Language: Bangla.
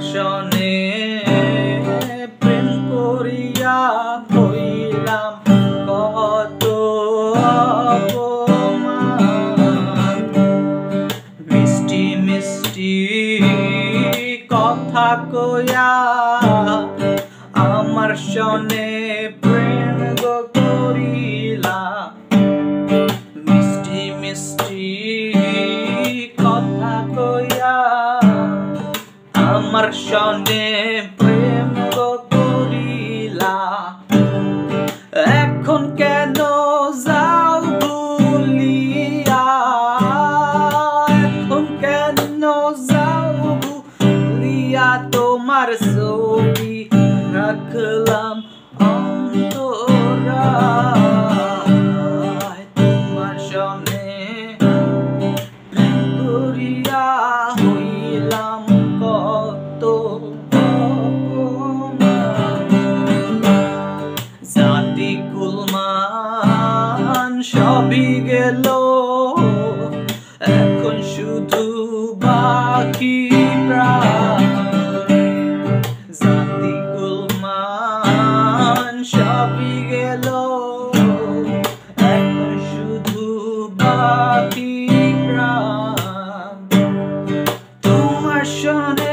শনে প্রেম করিয়া হইলাম কত অপমান। মিষ্টি মিষ্টি কথা কইয়া আমার শনে প্রেম গো করিলা। মিষ্টি মিষ্টি কথা কইয়া আমার শনে প্রেম গো করিলা। এখন কেন যাও ভুলিয়া, এখন কেন যাও ভুলিয়া, তোমার ছবি রাখলাম অন্তরায়। তোমার শনে প্রেম করিয়া হইলাম কত অপমান। জাতি কুলমান সবই গেল, এখন শুধু বাকি প্রাণ। জাতি কুলমান সবই গেল, এখন শুধু বাকি প্রাণ। তোমার শনে